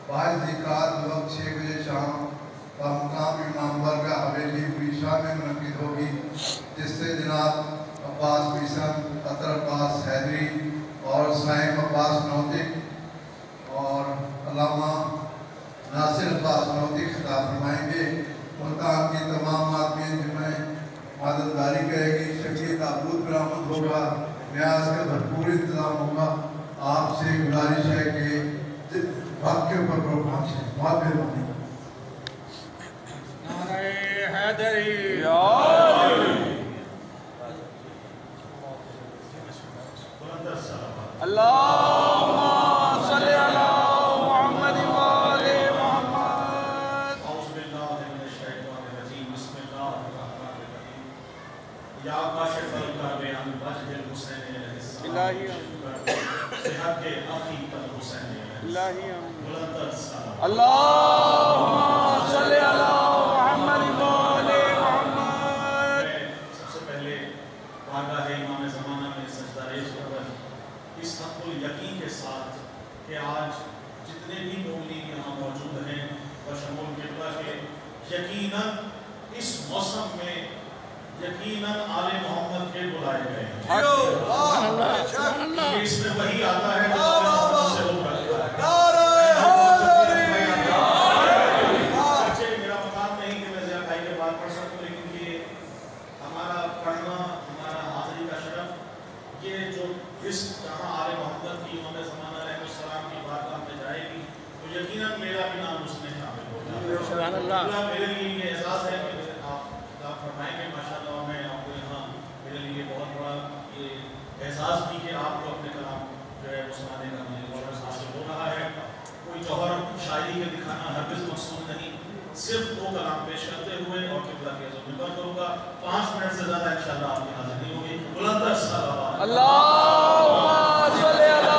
22 ذیقعدہ وقت 6 بجے شام بمقام امام برگاہ حویلی عیشا میں منعقد ہوگی، جس سے جناب عباس بیسن، اطہر عباس حیدری اور سائم عباس نوتک اور علامہ ناصر عباس نوتک خطاب فرمائیں گے۔ ملتان کی تمام ماتمین جمعیں مددگاری کرے گی، شکریہ تابوت برآمد ہوگا، نیاز کا بھرپور انتظام ہوگا۔ آپ سے گزارش ہے کہ وقت کے اوپر پروگرام سے بہت مہربانی۔ نعرہ حیدری اللہم صلی علی محمد وآل محمد۔ اعوذ باللہ من الشیطان الرجیم، بسم اللہ الرحمن الرحیم۔ یا کاشف الکرب عن وجہ الحسین علیہ السلام، صحت کے اخی الحسین علیہ السلام، بلند السلام۔ اللہم صلی علی محمد وآل محمد۔ میں سب سے پہلے بارگاہ امام زمانہ میں سجدہ ریز ہو کر اس حق الیقین کے ساتھ کہ آج جتنے بھی مومنین یہاں موجود ہیں بشمول قبلہ کے، یقیناً اس موسم میں یقیناً آل محمد کے بلائے گئے ہیں۔ یہ اس میں وہی آتا ہے جو آل محمد سے ہو کرتا ہے۔ اچھے میرا مقام نہیں کہ میں زیادہ بھائی کے بات پڑھ سکوں، لیکن یہ ہمارا پڑھنا، ہمارا حاضری کا شرف، یہ جو اس جہاں آل محمد کی امام زمانہ علیہ السلام کی بارگاہ میں جائے گی تو یقیناً میرا بھی نام اس میں شامل ہو جائے گا۔ میرے لیے یہ اعزاز ہے کہ آپ فرمائیں گے ماشاءاللہ، میں آپ کو یہاں میرے لیے بہت بڑا یہ اعزاز بھی کہ آپ کو اپنے کلام جو ہے وہ سنانے کا مجھے بہت حاصل ہو رہا ہے۔ کوئی جوہر شاعری کے دکھانا ہرگز مقصود نہیں، صرف 2 کلام پیش کرتے ہوئے اور قبلہ کی عظمت پر کروں گا۔ 5 منٹ سے زیادہ انشاءاللہ آپ کی حاضر نہیں ہوگی۔ بلند الصلوات۔ اللہم صلی علی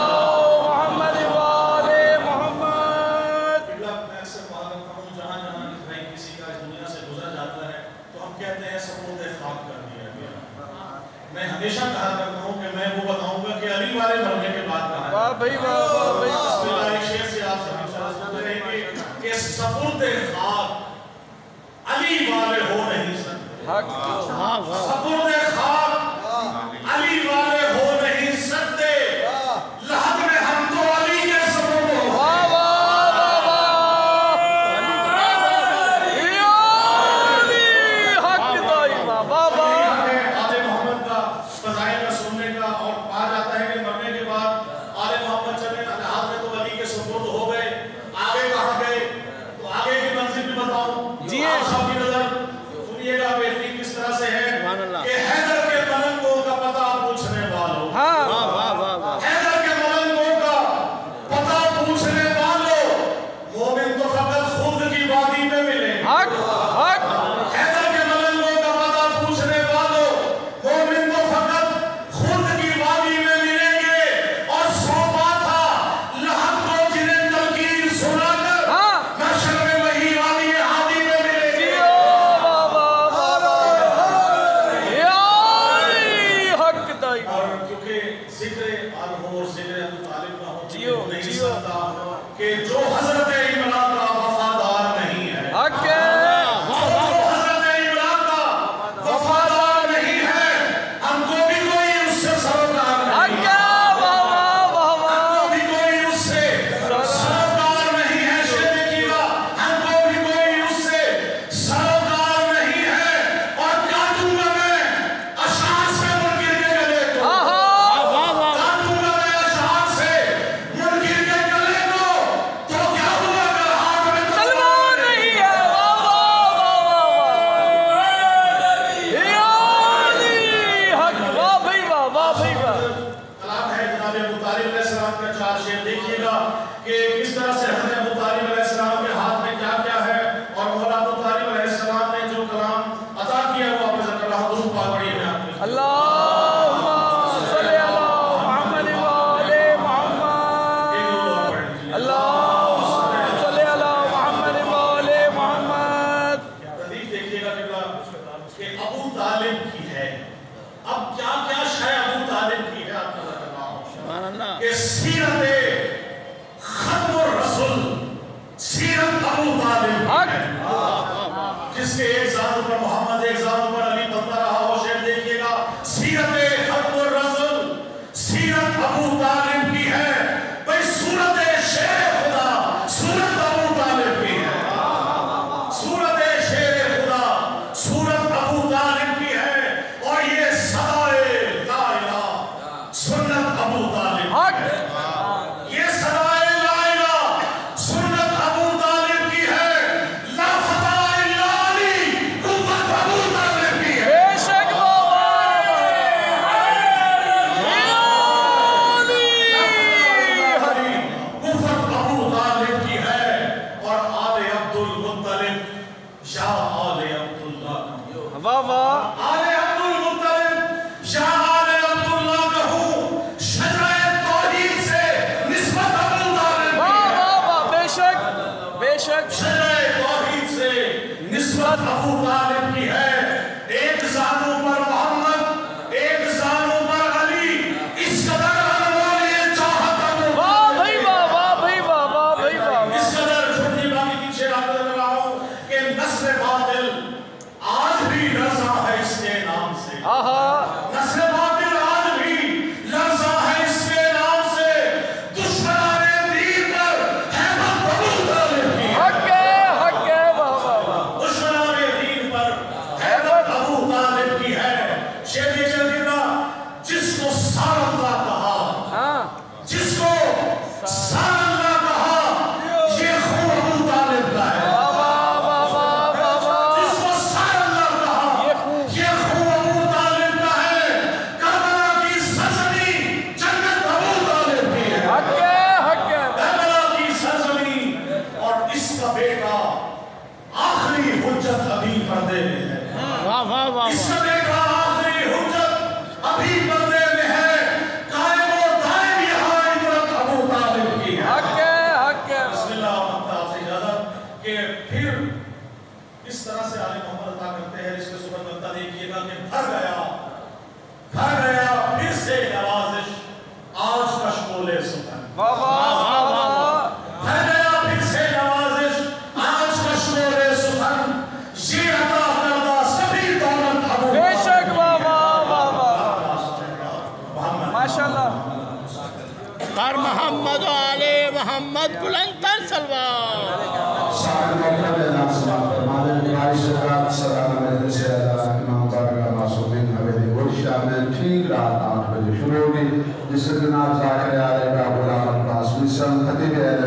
محمد وآل محمد۔ قبلہ میں اکثر کہا کرتا ہوں، جہاں جہاں کسی کا اس دنیا سے گزر جاتا ہے تو ہم کہتے ہیں سپرد خاک کر دیا گیا۔ میں ہمیشہ کہا کرتا ہوں کہ میں وہ بتاؤں گا کہ علی والے مرنے کے بعد کہاں ہے۔ واہ بھائی واہ واہ بھائی۔ بسم اللہ ایک شعر سے آپ سبھی سنتے رہیں گے کہ سپرد خاک علی والے ہو نہیں سکتے۔ سپرد خاک علی والے ہو نہیں سکتے، لحد میں ہم تو علی کے سپرد ہو۔ واہ واہ واہ واہ۔ یا علی حق دائمہ، واہ واہ۔ آل محمد کا فضائل کا سننے کا، اور کہا جاتا ہے کہ مرنے کے بعد آل محمد چلے لحد میں تو علی کے سپرد ہو گئے، آگے کہاں گئے تو آگے کی منزل بھی بتاؤں۔ جی آپ سب کی نظر سنیے گا بہترین کس طرح سے ہے کہ حیدر کے ملنگوں کا پتہ پوچھنے والوں، حیدر کے ملنگوں کا پتہ پوچھنے والوں، مومن تو فقط خود کی وادی میں ملے۔ حق حق۔ حیدر کے ملنگوں کا پتہ پوچھنے والوں، مومن تو فقط خود کی وادی میں ملیں گے، اور سونپا تھا لحد کو جنہیں تلقین سنا کر محشر میں وہی وادی ہادی میں ملیں گے۔ اور کیونکہ ذکر آل ہو اور ذکر ابو طالب نہ ہو تو نہیں سکتا کہ جو حضرت عمران کا وفادار نہیں ہے، جو حضرت عمران کا وفادار نہیں ہے، ہم کو بھی کوئی اس سے سروکار نہیں ہے، ہم کو بھی کوئی اس سے سروکار نہیں ہے۔ شیر دیکھیے گا، ہم کو بھی کوئی اس سے سروکار نہیں ہے، اور کاٹوں گا میں اشعار سے منکر کے گلے کو، کاٹوں گا میں اشعار سے منکر کے گلے کو، تو کیا عزت ابو طالب کی ہے. ایک زانو پر محمد، ایک زانو پر علی. اس قدر انمول یہ چاہت ابو واہ بھائی واہ، واہ بھائی واہ، واہ بھائی واہ. اس قدر چھوٹی باقی پیچھے آپ کر رہا ہوں کہ نسل باطل آج بھی لرزا ہے اس کے نام سے. نسل باطل آج بھی لرزا ہے اس کے نام سے. دشمنان دین پر حیبت ابو طالب کی. حق ہے، واہ واہ واہ. دشمنان دین پر حیبت ابو طالب کی ہے. شیخ جلدہ جس کو سار اللہ کہا، جس کو سار اللہ کہا، یہ خون ابو طالب کا ہے. جس کو سار اللہ کہا، یہ خون ابو طالب کا ہے. کربلا کی سرزمین جنت ابو طالب کی ہے. کربلا کی سرزمین اور اس کا بیٹا آخری حجت ابھی پردے میں ہے. اس کا بیٹا آخری حجت ابھی پردے میں ہے. قائم و دائم یہاں عبرت ابو طالب کی ہے. بسم اللہ آپ سے اجازت کہ پھر اس طرح سے آل محمد عطا کرتے ہیں. اس کے صبح نقطہ دیکھیے گا کہ بھر گیا پھر سے نوازش آج کا شکول سخن. بھر گیا پھر سے نوازش آج کا شکول سخن. یہ عطا کردہ سبھی دولت ابو بے شک، واہ واہ واہ واہ. محمد ماشاءاللہ. پر محمد و آل محمد بلند تر سلوات. سارے موقع میں ناظرین فرمانے ہماری سرکار سلام علیہ سیدہ امام بارگاہ معصومین حویلی گلشہ میں ٹھیک رات 8 بجے شروع ہوگی، جس سے جناب ذاکر علیہ کا غلام عباس مصر خطیب اہل